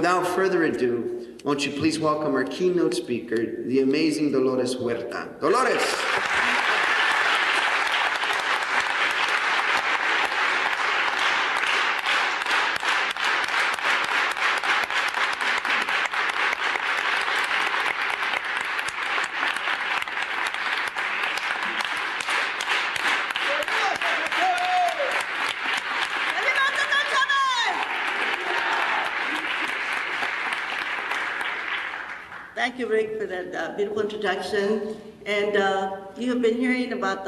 without further ado, won't you please welcome our keynote speaker, the amazing Dolores Huerta. Dolores! Thank you, Rick, for that beautiful introduction. And you have been hearing about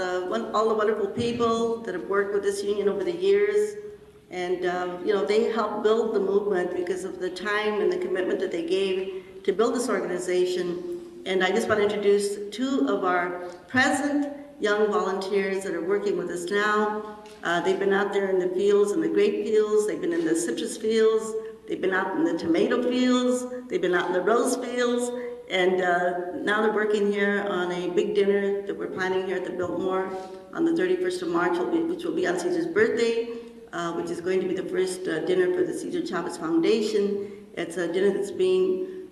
all the wonderful people that have worked with this union over the years. And they helped build the movement because of the time and the commitment that they gave to build this organization. And I just want to introduce two of our present young volunteers that are working with us now. They've been out there in the fields, in the grape fields, they've been in the citrus fields, they've been out in the tomato fields, they've been out in the rose fields, and now they're working here on a big dinner that we're planning here at the Biltmore on the 31st of March, which will be on Cesar's birthday, which is going to be the first dinner for the Cesar Chavez Foundation. It's a dinner that's being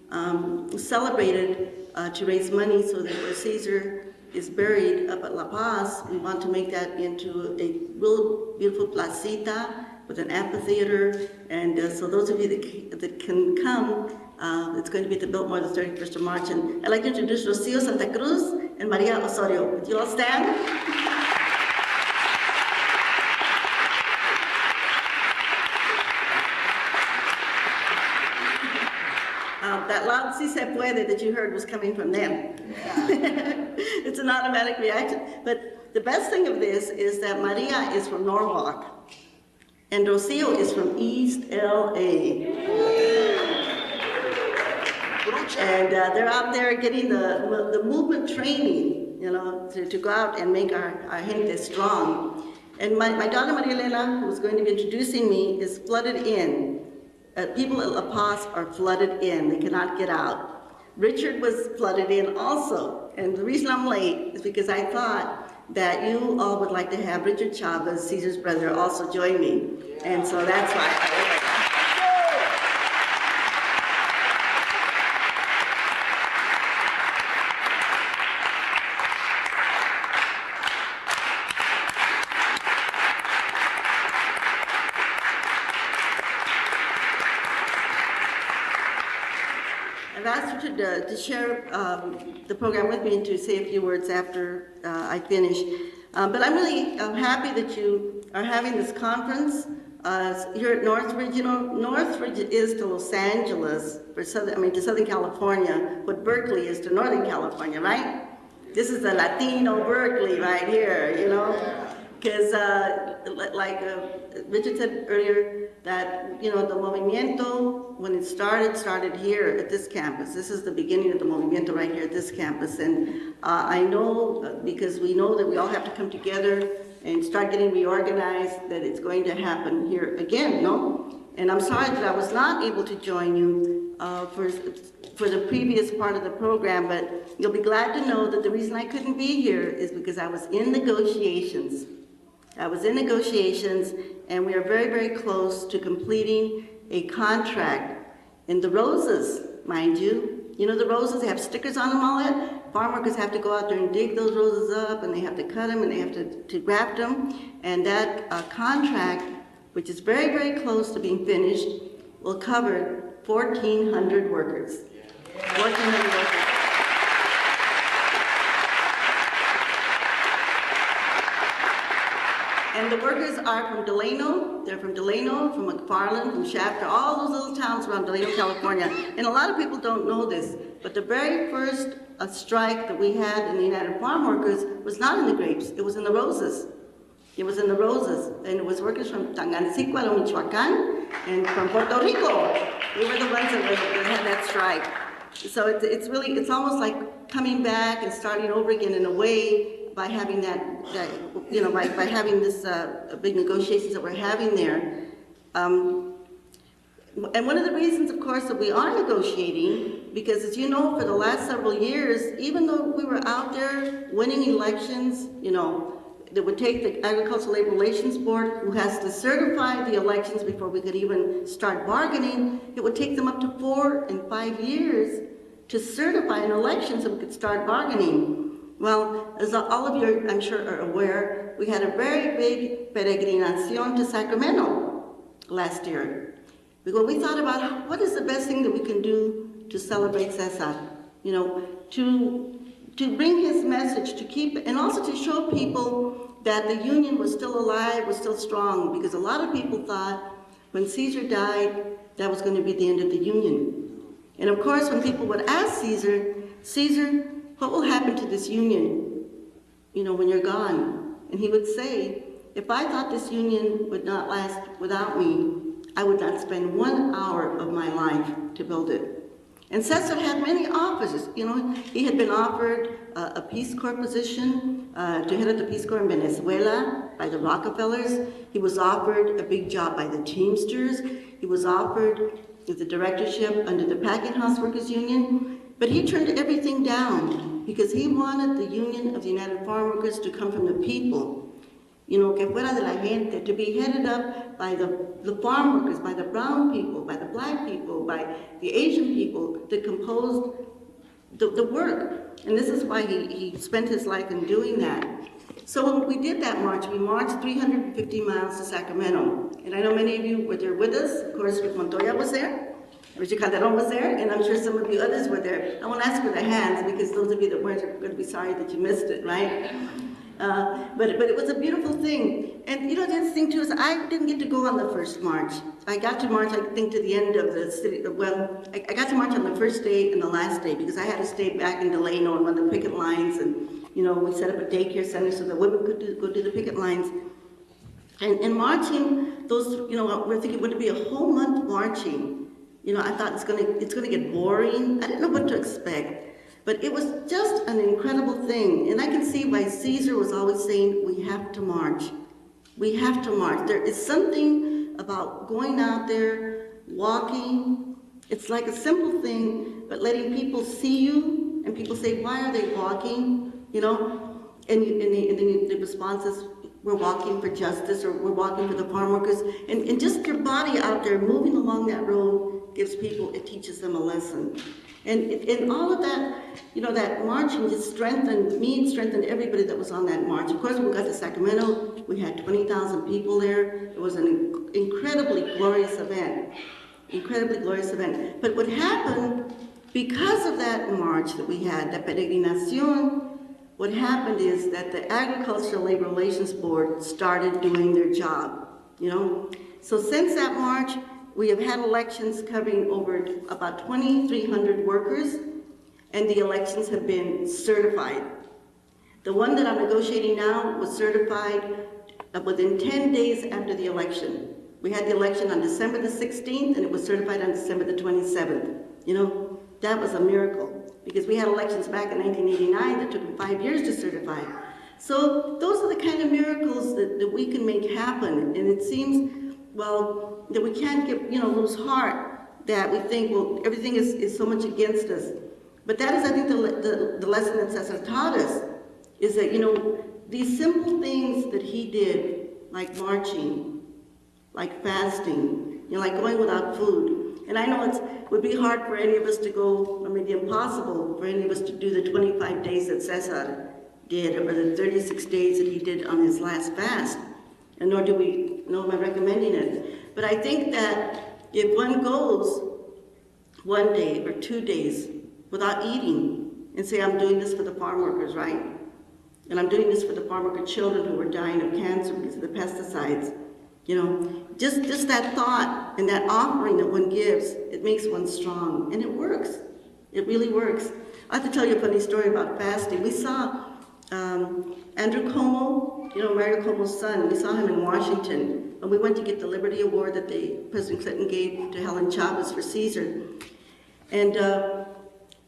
celebrated to raise money so that where Cesar is buried up at La Paz, we want to make that into a real beautiful placita with an amphitheater, and so those of you that can come, it's going to be at the Biltmore the 31st of March, and I'd like to introduce Rocio Santa Cruz and Maria Osorio. Would you all stand? That loud si se puede that you heard was coming from them. It's an automatic reaction, but the best thing of this is that Maria is from Norwalk, and Rocio is from East LA. And they're out there getting the movement training, to go out and make our gente strong. And my daughter Maria Elena, who's going to be introducing me, is flooded in. People at La Paz are flooded in, they cannot get out. Richard was flooded in also, and the reason I'm late is because I thought that you all would like to have Richard Chavez, Cesar's brother, also join me. And so that's why I was like, I've asked Richard to share the program with me and to say a few words after I finish. But I'm really happy that you are having this conference here at Northridge. Northridge is to Los Angeles, to Southern California, what Berkeley is to Northern California, right? This is the Latino Berkeley right here, because like Richard said earlier, that the movimiento, when it started here at this campus. This is the beginning of the movimiento right here at this campus, and I know, because we know that we all have to come together and start getting reorganized, that it's going to happen here again, no? And I'm sorry that I was not able to join you for the previous part of the program, but you'll be glad to know that the reason I couldn't be here is because I was in negotiations. And we are very, very close to completing a contract in the roses, mind you. The roses, they have stickers on them, all that. Farm workers have to go out there and dig those roses up, and they have to cut them, and they have to graft them. And that contract, which is very, very close to being finished, will cover 1,400 workers. 1,400 workers. And the workers are from Delano, they're from McFarland, from Shafter, all those little towns around Delano, California. And a lot of people don't know this, but the very first strike that we had in the United Farm Workers was not in the grapes, it was in the roses. It was in the roses, and it was workers from Tangancicuaro, Michoacan, and from Puerto Rico. They were the ones that had that strike. So it's almost like coming back and starting over again in a way, by having by having this big negotiations that we're having there. And one of the reasons, of course, that we are negotiating, because as you know, for the last several years, even though we were out there winning elections, that would take the Agricultural Labor Relations Board, who has to certify the elections before we could even start bargaining. It would take them up to 4 and 5 years to certify an election so we could start bargaining. Well, as all of you, I'm sure, are aware, we had a very big peregrinación to Sacramento last year. Because we thought about what is the best thing that we can do to celebrate Cesar, you know, to bring his message, to keep, and also to show people that the union was still alive, was still strong, because a lot of people thought when Cesar died, that was going to be the end of the union. And of course, when people would ask Cesar, what will happen to this union, you know, when you're gone? And he would say, if I thought this union would not last without me, I would not spend 1 hour of my life to build it. And Cesar had many offers. You know, he had been offered a Peace Corps position to head up the Peace Corps in Venezuela by the Rockefellers. He was offered a big job by the Teamsters. He was offered the directorship under the Packing House Workers Union. But he turned everything down because he wanted the Union of the United Farm Workers to come from the people. You know, que fuera de la gente, to be headed up by the farm workers, by the brown people, by the black people, by the Asian people that composed the work. And this is why he spent his life in doing that. So when we did that march, we marched 350 miles to Sacramento. And I know many of you were there with us. Of course, Rick Montoya was there. Richard Calderon was there, and I'm sure some of you others were there. I won't ask for the hands because those of you that weren't are going to be sorry that you missed it, right? But it was a beautiful thing. And you know, the other thing too is I didn't get to go on the first march. I got to march, I think, to the end of the city. Well, I got to march on the first day and the last day because I had to stay back in Delano and run the picket lines. And, you know, we set up a daycare center so that women could go do the picket lines. And marching, those, you know, we're thinking, would it be a whole month marching? You know, I thought it's gonna get boring. I didn't know what to expect. But it was just an incredible thing. And I can see why Cesar was always saying, we have to march. We have to march. There is something about going out there, walking. It's like a simple thing, but letting people see you, and people say, why are they walking? You know, and then the response is, we're walking for justice, or we're walking for the farm workers. And just your body out there moving along that road gives people, it teaches them a lesson. And all of that, you know, that marching just strengthened me and strengthened everybody that was on that march. Of course, when we got to Sacramento, we had 20,000 people there. It was an incredibly glorious event, But what happened, because of that march that we had, that peregrinación, what happened is that the Agricultural Labor Relations Board started doing their job, you know. So since that march, we have had elections covering over about 2,300 workers, and the elections have been certified. The one that I'm negotiating now was certified within 10 days after the election. We had the election on December the 16th, and it was certified on December the 27th. You know, that was a miracle, because we had elections back in 1989 that took them 5 years to certify. So those are the kind of miracles that we can make happen, and it seems, well, that we can't get, you know, lose heart, that we think, well, everything is so much against us. But that is, I think, the lesson that Cesar taught us, is that, you know, these simple things that he did, like marching, like fasting, you know, like going without food. And I know it would be hard for any of us to go, or maybe impossible for any of us to do the 25 days that Cesar did, or the 36 days that he did on his last fast. And nor am I recommending it. But I think that if one goes 1 day or 2 days without eating and say, I'm doing this for the farm workers, right? And I'm doing this for the farm worker children who are dying of cancer because of the pesticides. You know, just that thought and that offering that one gives, it makes one strong. And it works. It really works. I have to tell you a funny story about fasting. We saw Andrew Cuomo, you know, Mario Cuomo's son. We saw him in Washington, and we went to get the Liberty Award that President Clinton gave to Helen Chavez for Cesar. And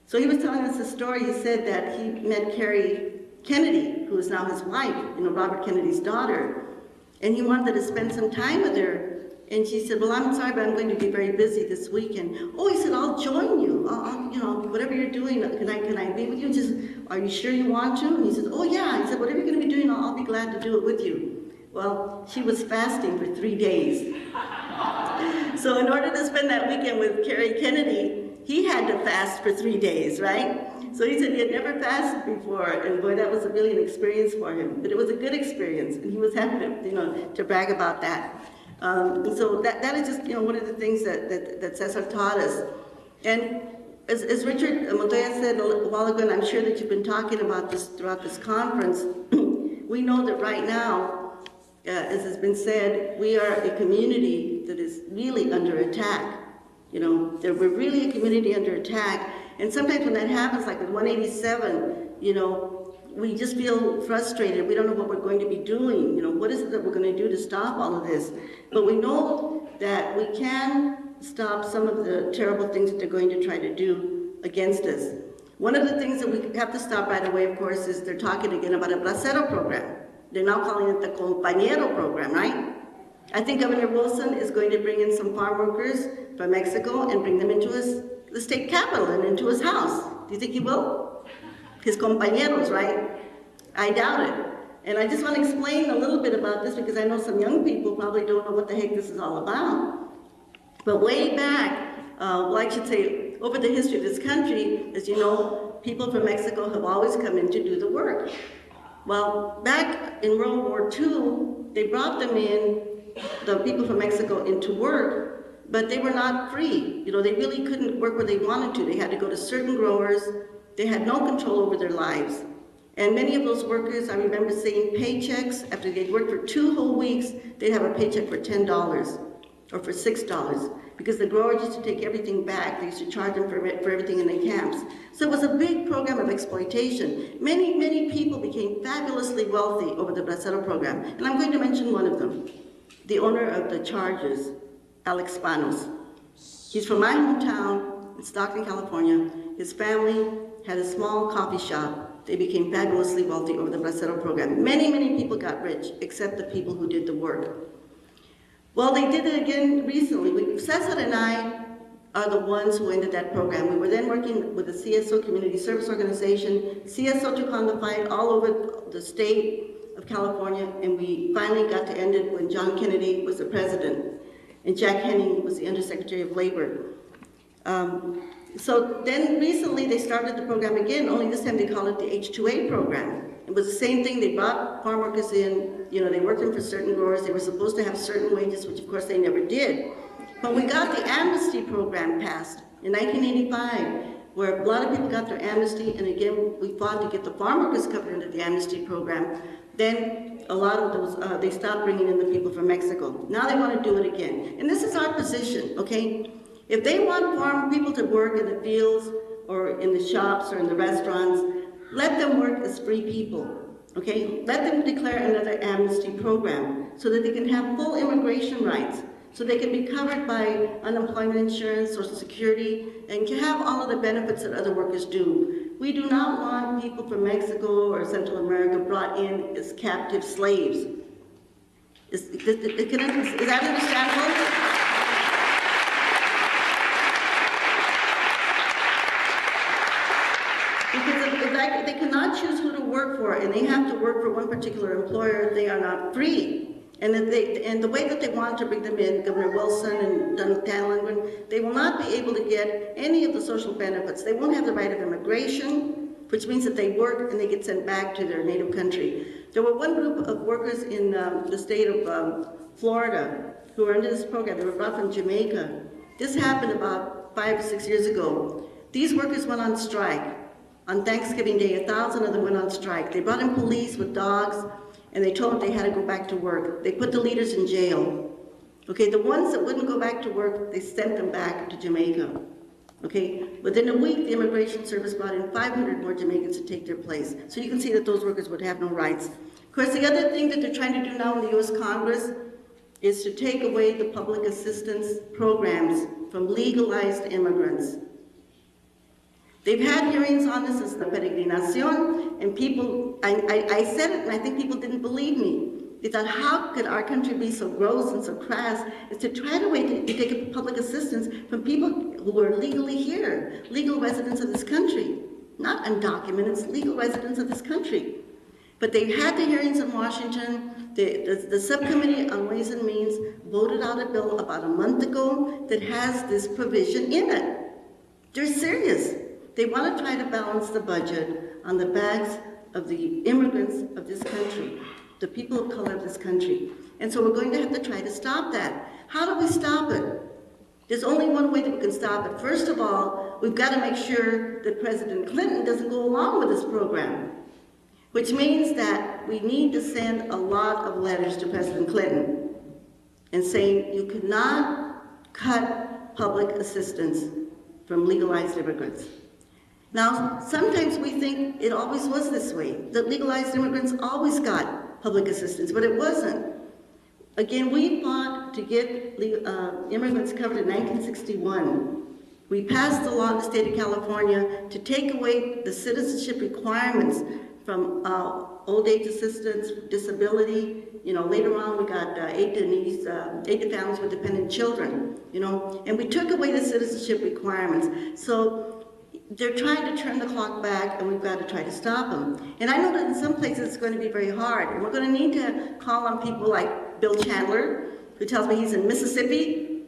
so he was telling us a story. He said that he met Carrie Kennedy, who is now his wife, you know, Robert Kennedy's daughter, and he wanted to spend some time with her. And she said, well, I'm sorry, but I'm going to be very busy this weekend. Oh, he said, I'll join you. Whatever you're doing, can I be with you? And she said, are you sure you want to? And he said, oh yeah. He said, whatever you're going to be doing, I'll be glad to do it with you. Well, she was fasting for 3 days. So in order to spend that weekend with Kerry Kennedy, he had to fast for 3 days, right? So he said he had never fasted before, and boy, that was really an experience for him. But it was a good experience, and he was happy to brag about that. So that is just one of the things that Cesar taught us. And as Richard Montoya said a while ago, and I'm sure that you've been talking about this throughout this conference, we know that right now, as has been said, we are a community that is really under attack. We're really a community under attack. And sometimes when that happens, like with 187, we just feel frustrated. We don't know what we're going to be doing. What is it that we're going to do to stop all of this? But we know that we can stop some of the terrible things that they're going to try to do against us. One of the things that we have to stop right away, of course, is they're talking again about a bracero program. They're now calling it the compañero program, right? I think Governor Wilson is going to bring in some farm workers from Mexico and bring them into the state capitol and into his house. Do you think he will? His compañeros, right? I doubt it. And I just want to explain a little bit about this because I know some young people probably don't know what the heck this is all about. But way back, I should say, over the history of this country, as you know, people from Mexico have always come in to do the work. Well, back in World War II, they brought them in, the people from Mexico, into work, but they were not free. They really couldn't work where they wanted to. They had to go to certain growers. They had no control over their lives. And many of those workers, I remember seeing paychecks, after they'd worked for 2 whole weeks, they'd have a paycheck for $10 or for $6, because the growers used to take everything back. They used to charge them for everything in the camps. So it was a big program of exploitation. Many, many people became fabulously wealthy over the bracero program. And I'm going to mention one of them, the owner of the charges, Alex Panos. He's from my hometown in Stockton, California. His family had a small coffee shop. They became fabulously wealthy over the bracero program. Many, many people got rich, except the people who did the work. Well, they did it again recently. Cesar and I are the ones who ended that program. We were then working with the CSO Community Service Organization. CSO took on the fight all over the state of California, and we finally got to end it when John Kennedy was the president and Jack Henning was the Undersecretary of Labor. So then recently they started the program again, only this time they call it the H-2A program. It was the same thing. They brought farm workers in, they worked them for certain growers. They were supposed to have certain wages, which of course they never did. But we got the amnesty program passed in 1985, where a lot of people got their amnesty, and again, we fought to get the farm workers covered under the amnesty program. Then a lot of those, they stopped bringing in the people from Mexico. Now they want to do it again. And this is our position, okay? If they want farm people to work in the fields or in the shops or in the restaurants, let them work as free people, okay? Let them declare another amnesty program so that they can have full immigration rights, so they can be covered by unemployment insurance, Social Security, and can have all of the benefits that other workers do. We do not want people from Mexico or Central America brought in as captive slaves. Is that understandable? Because they cannot choose who to work for, and they have to work for one particular employer. They are not free. And the way that they want to bring them in, Governor Wilson and Dan Lundgren, they will not be able to get any of the social benefits. They won't have the right of immigration, which means that they work and they get sent back to their native country. There were one group of workers in the state of Florida who were under this program. They were brought from Jamaica. This happened about 5 or 6 years ago. These workers went on strike. On Thanksgiving Day, 1,000 of them went on strike. They brought in police with dogs, and they told them they had to go back to work. They put the leaders in jail. Okay, the ones that wouldn't go back to work, they sent them back to Jamaica. Okay, within a week, the Immigration Service brought in 500 more Jamaicans to take their place. So you can see that those workers would have no rights. Of course, the other thing that they're trying to do now in the U.S. Congress is to take away the public assistance programs from legalized immigrants. They've had hearings on this as the peregrinación, and people, I said it, and I think people didn't believe me. They thought, how could our country be so gross and so crass, is to try to take public assistance from people who are legally here, legal residents of this country, not undocumented, legal residents of this country. But they had the hearings in Washington. The subcommittee on Ways and Means voted out a bill about a month ago that has this provision in it. They're serious. They want to try to balance the budget on the backs of the immigrants of this country, the people of color of this country. And so we're going to have to try to stop that. How do we stop it? There's only one way that we can stop it. First of all, we've got to make sure that President Clinton doesn't go along with this program, which means that we need to send a lot of letters to President Clinton and saying you cannot cut public assistance from legalized immigrants. Now, sometimes we think it always was this way, that legalized immigrants always got public assistance, but it wasn't. Again, we fought to get immigrants covered in 1961. We passed the law in the state of California to take away the citizenship requirements from old age assistance, disability. Later on we got aid to families with dependent children, and we took away the citizenship requirements. So they're trying to turn the clock back, and we've got to try to stop them. And I know that in some places it's going to be very hard, and we're going to need to call on people like Bill Chandler, who tells me he's in Mississippi,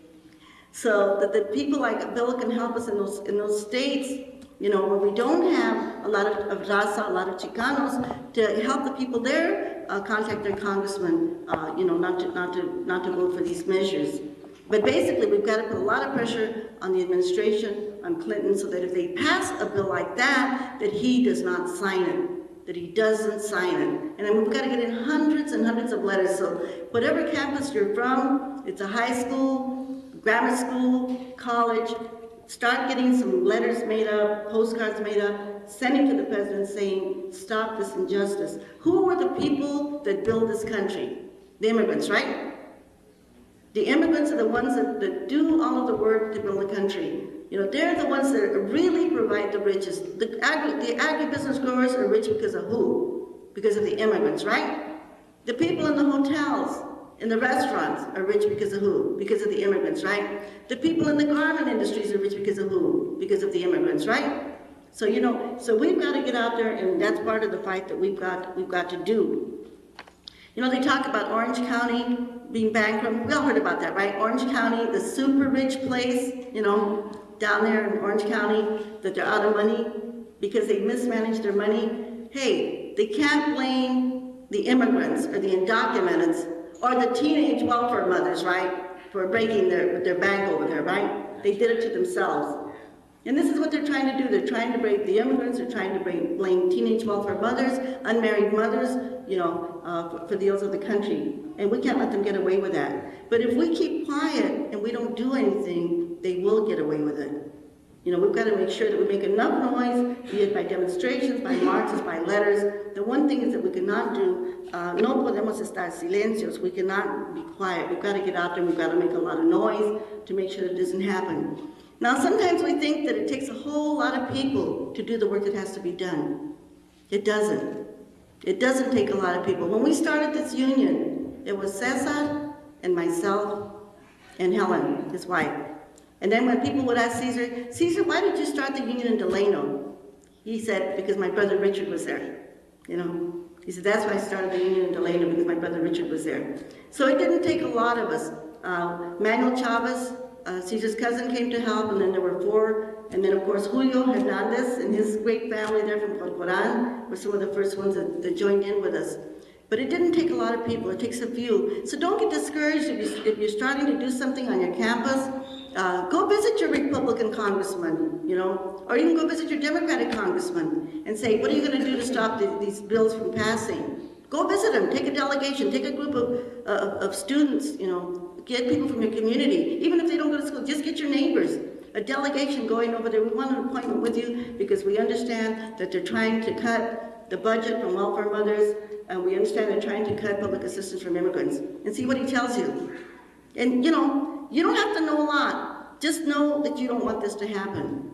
so that the people like Bill can help us in those states, where we don't have a lot of raza, a lot of Chicanos, to help the people there contact their congressman, not to vote for these measures. But basically, we've got to put a lot of pressure on the administration, on Clinton, so that if they pass a bill like that, that he does not sign it, that he doesn't sign it. And then we've got to get in hundreds and hundreds of letters. So whatever campus you're from, it's a high school, grammar school, college, start getting some letters made up, postcards made up, sending to the president saying, stop this injustice. Who were the people that built this country? The immigrants, right? The immigrants are the ones that do all of the work to build the country. They're the ones that really provide the richest. The agribusiness growers are rich because of who? Because of the immigrants, right? The people in the hotels, in the restaurants are rich because of who? Because of the immigrants, right? The people in the garment industries are rich because of who? Because of the immigrants, right? So, so we've got to get out there, and that's part of the fight that we've got to do. They talk about Orange County being bankrupt. We all heard about that, right? Orange County, the super rich place, down there in Orange County, that they're out of money because they mismanaged their money. Hey, they can't blame the immigrants or the undocumented or the teenage welfare mothers, right, for breaking their bank over there, right? They did it to themselves. And this is what they're trying to do. They're trying to blame the immigrants. They're trying to blame teenage welfare mothers, unmarried mothers, for the ills of the country. And we can't let them get away with that. But if we keep quiet and we don't do anything, they will get away with it. We've got to make sure that we make enough noise, be it by demonstrations, by marches, by letters. The one thing is that we cannot do, no podemos estar silencios. We cannot be quiet. We've got to get out there. We've got to make a lot of noise to make sure that it doesn't happen. Now, sometimes we think that it takes a whole lot of people to do the work that has to be done. It doesn't. It doesn't take a lot of people. When we started this union, it was Cesar and myself and Helen, his wife. And then when people would ask Cesar, why did you start the union in Delano? He said, because my brother Richard was there. He said, that's why I started the union in Delano, because my brother Richard was there. So it didn't take a lot of us. Manuel Chavez, Cesar's cousin, came to help, and then there were 4. And then, of course, Julio Hernandez and his great family there from Corcoran were some of the first ones that joined in with us. But it didn't take a lot of people. It takes a few. So don't get discouraged if you're starting to do something on your campus. Go visit your Republican congressman, or even go visit your Democratic congressman and say, what are you going to do to stop these bills from passing? Go visit them. Take a delegation. Take a group of students, get people from your community. Even if they don't go to school, just get your neighbors. A delegation going over there. We want an appointment with you because we understand that they're trying to cut the budget from welfare mothers, and we understand they're trying to cut public assistance from immigrants. And see what he tells you. And you don't have to know a lot. Just know that you don't want this to happen.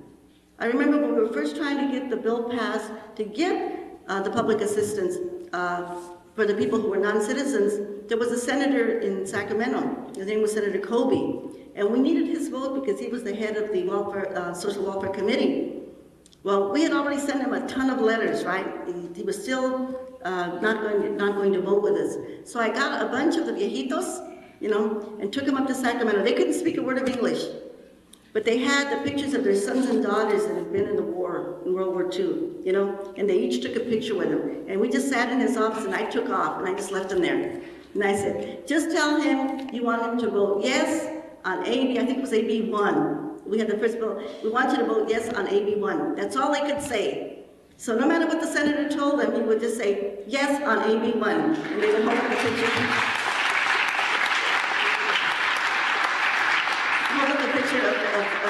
I remember when we were first trying to get the bill passed to get the public assistance for the people who were non-citizens, there was a senator in Sacramento. His name was Senator Colby. And we needed his vote because he was the head of the Social Welfare Committee. Well, we had already sent him a ton of letters, right? He was still not going to vote with us. So I got a bunch of the viejitos, and took them up to Sacramento. They couldn't speak a word of English, but they had the pictures of their sons and daughters that had been in the war, in World War II, and they each took a picture with him. And we just sat in his office, and I took off, and I just left him there. And I said, just tell him you want him to vote yes on AB, I think it was AB 1. We had the first bill. We want you to vote yes on AB 1. That's all they could say. So no matter what the senator told them, he would just say yes on AB 1, and they would hold up the picture. Hold up the picture of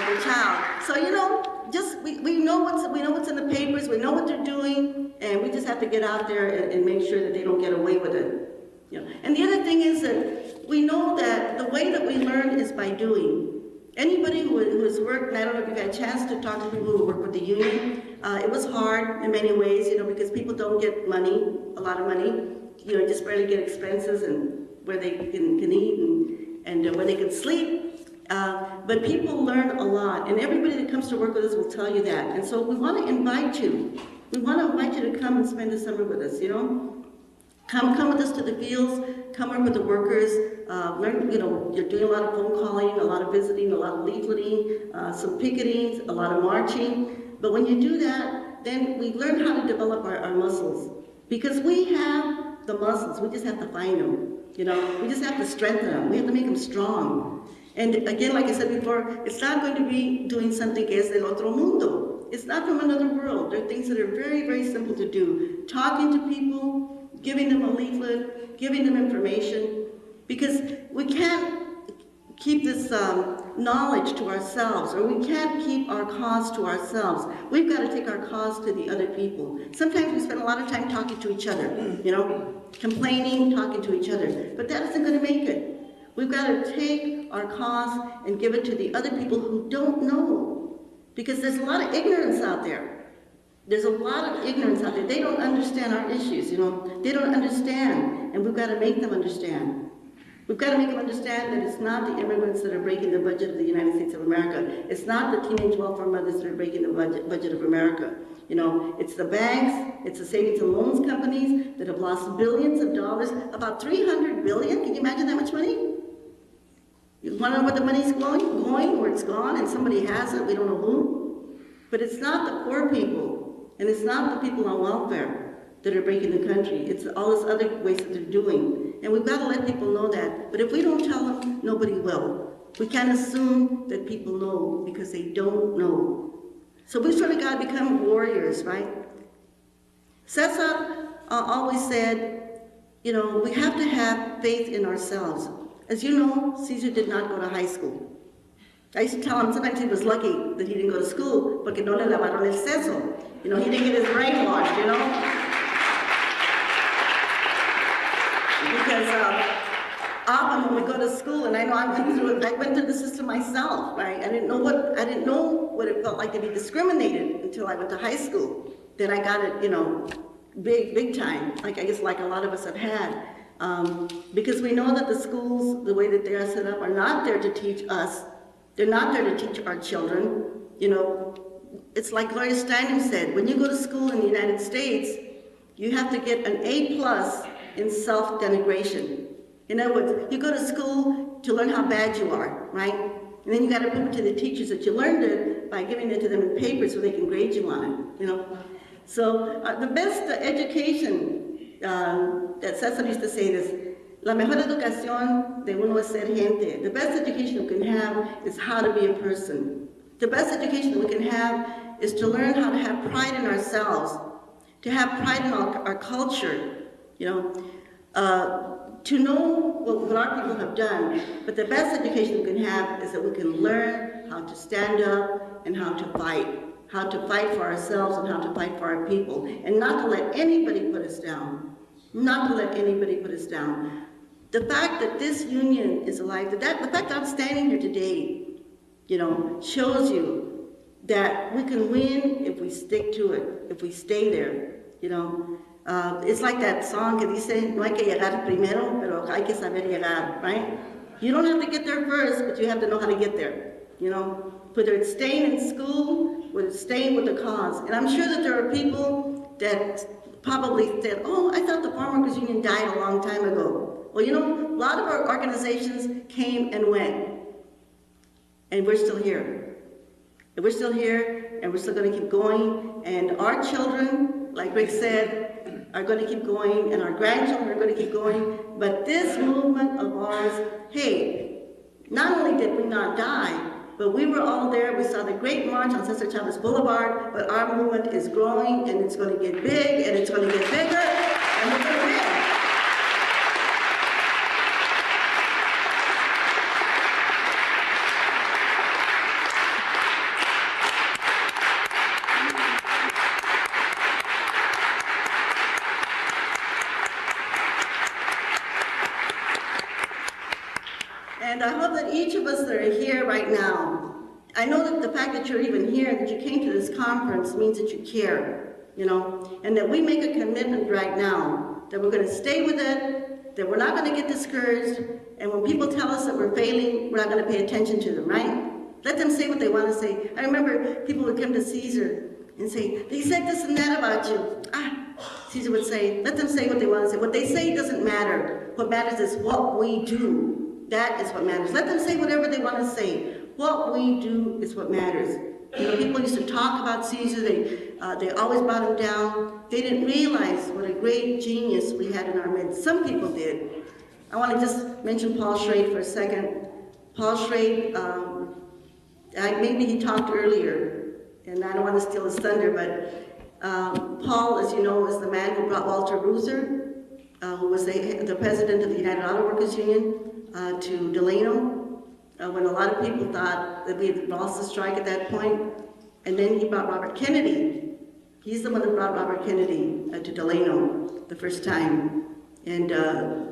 the child. So just we know what's in the papers. We know what they're doing, and we just have to get out there and make sure that they don't get away with it. And the other thing is that we know that the way that we learn is by doing. Anybody who has worked, and I don't know if you've had a chance to talk to people who work with the union, it was hard in many ways, because people don't get money, a lot of money, just barely get expenses and where they can eat and where they can sleep. But people learn a lot, and everybody that comes to work with us will tell you that. And so we want to invite you. We want to invite you to come and spend the summer with us, Come with us to the fields, come work with the workers, learn, you're doing a lot of phone calling, a lot of visiting, a lot of leafleting, some picketing, a lot of marching. But when you do that, then we learn how to develop our muscles. Because we have the muscles, we just have to find them, We just have to strengthen them, we have to make them strong. And again, like I said before, it's not going to be doing something que es del otro mundo. It's not from another world. There are things that are very, very simple to do. Talking to people, giving them a leaflet, giving them information, because we can't keep this knowledge to ourselves, or we can't keep our cause to ourselves. We've got to take our cause to the other people. Sometimes we spend a lot of time talking to each other, complaining, talking to each other, but that isn't going to make it. We've got to take our cause and give it to the other people who don't know, because there's a lot of ignorance out there. There's a lot of ignorance out there. They don't understand our issues, They don't understand, and we've got to make them understand. We've got to make them understand that it's not the immigrants that are breaking the budget of the United States of America. It's not the teenage welfare mothers that are breaking the budget of America. It's the banks, it's the savings and loans companies that have lost billions of dollars, about $300 billion. Can you imagine that much money? You want to know where the money's going, where it's gone, and somebody has it, we don't know who. But it's not the poor people. And it's not the people on welfare that are breaking the country. It's all this other ways that they're doing. And we've got to let people know that. But if we don't tell them, nobody will. We can't assume that people know because they don't know. So we sort of got to become warriors, right? Cesar always said, we have to have faith in ourselves. As you know, Cesar did not go to high school. I used to tell him sometimes he was lucky that he didn't go to school porque no le lavaron el seso. He didn't get his brain washed, Because often when we go to school, and I know I went through the system myself, right? I didn't know what it felt like to be discriminated until I went to high school. Then I got it, big time, like I guess like a lot of us have had. Because we know that the schools, the way that they are set up, are not there to teach us. They're not there to teach our children. It's like Gloria Steinem said, when you go to school in the United States, you have to get an A+ in self-denigration. In other words, you go to school to learn how bad you are, right? And then you got to prove it to the teachers that you learned it by giving it to them in papers so they can grade you on it, So the best education that Cesar used to say is, la mejor educación de uno es ser gente. The best education we can have is how to be a person. The best education that we can have is to learn how to have pride in ourselves, to have pride in our culture, to know what our people have done. But the best education we can have is that we can learn how to stand up and how to fight for ourselves and how to fight for our people, and not to let anybody put us down. Not to let anybody put us down. The fact that this union is alive, the fact that I'm standing here today, shows you that we can win if we stick to it, if we stay there, It's like that song que dice, no hay que llegar primero, pero hay que saber llegar, right? You don't have to get there first, but you have to know how to get there, you know? Whether it's staying in school, whether it's staying with the cause. And I'm sure that there are people that probably said, oh, I thought the Farmworkers Union died a long time ago. Well, you know, a lot of our organizations came and went, and we're still here. And we're still here, and we're still going to keep going, and our children, like Rick said, are going to keep going, and our grandchildren are going to keep going. But this movement of ours, hey, not only did we not die, but we were all there. We saw the great march on Cesar Chavez Boulevard, but our movement is growing, and it's going to get big, and it's going to get bigger, and we're going to win. And I hope that each of us that are here right now, I know that the fact that you're even here, that you came to this conference means that you care, you know, and that we make a commitment right now that we're going to stay with it, that we're not going to get discouraged, and when people tell us that we're failing, we're not going to pay attention to them, right? Let them say what they want to say. I remember people would come to Cesar and say, they said this and that about you. Cesar would say, let them say what they want to say. What they say doesn't matter. What matters is what we do. That is what matters. Let them say whatever they want to say. What we do is what matters. You know, people used to talk about Cesar. They always brought him down. They didn't realize what a great genius we had in our midst. Some people did. I want to just mention Paul Schrade for a second. Paul Schrade, maybe he talked earlier, and I don't want to steal his thunder, but Paul, as you know, is the man who brought Walter Reuther, who was the president of the United Auto Workers Union, to Delano, when a lot of people thought that we had lost the strike at that point. And then he brought Robert Kennedy. He's the one that brought Robert Kennedy to Delano the first time. And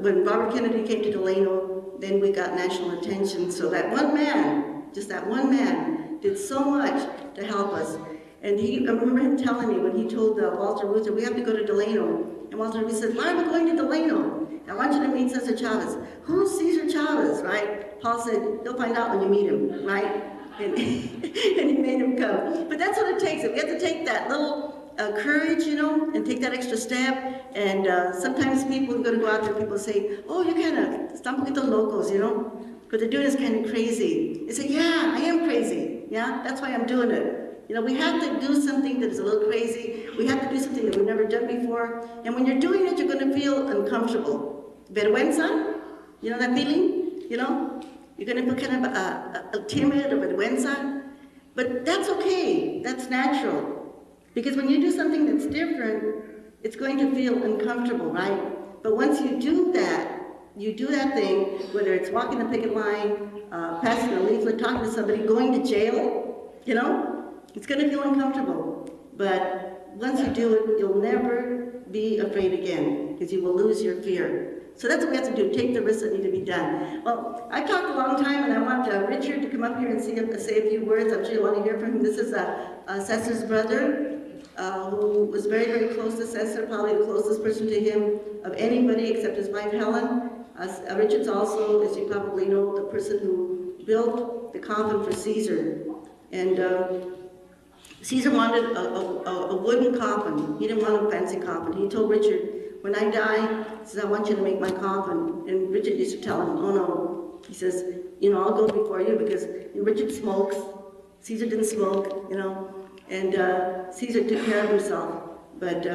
when Robert Kennedy came to Delano, then we got national attention. So that one man, just that one man, did so much to help us. And I remember him telling me when he told Walter Reuther, we have to go to Delano. And Walter Reuther said, why are we going to Delano? I want you to meet Cesar Chavez. Who's Cesar Chavez, right? Paul said, you'll find out when you meet him, right? And he made him come. But that's what it takes. We have to take that little courage, you know, and take that extra step. And sometimes people are going to go out there and people say, oh, you kind of están poquito locos, you know? What they're doing is kind of crazy. They say, yeah, I am crazy. Yeah, that's why I'm doing it. You know, we have to do something that is a little crazy. We have to do something that we've never done before. And when you're doing it, you're going to feel uncomfortable. Vergüenza, you know that feeling? You know? You're going to feel kind of a timid or vergüenza. But that's okay. That's natural. Because when you do something that's different, it's going to feel uncomfortable, right? But once you do that thing, whether it's walking the picket line, passing a leaflet, talking to somebody, going to jail, you know? It's going to feel uncomfortable, but once you do it, you'll never be afraid again, because you will lose your fear. So that's what we have to do, take the risks that need to be done. Well, I talked a long time, and I want Richard to come up here and say a few words. I'm sure you want to hear from him. This is Cesar's brother, who was very, very close to Cesar, probably the closest person to him of anybody except his wife, Helen. Richard's also, as you probably know, the person who built the coffin for Cesar. And Cesar wanted a wooden coffin. He didn't want a fancy coffin. He told Richard, when I die, he says, I want you to make my coffin. And Richard used to tell him, oh no. He says, you know, I'll go before you because Richard smokes. Cesar didn't smoke, you know. And Cesar took care of himself. But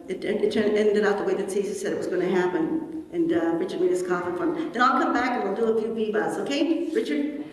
it ended out the way that Cesar said it was going to happen. And Richard made his coffin for him. Then I'll come back and we'll do a few vivas, okay? Richard?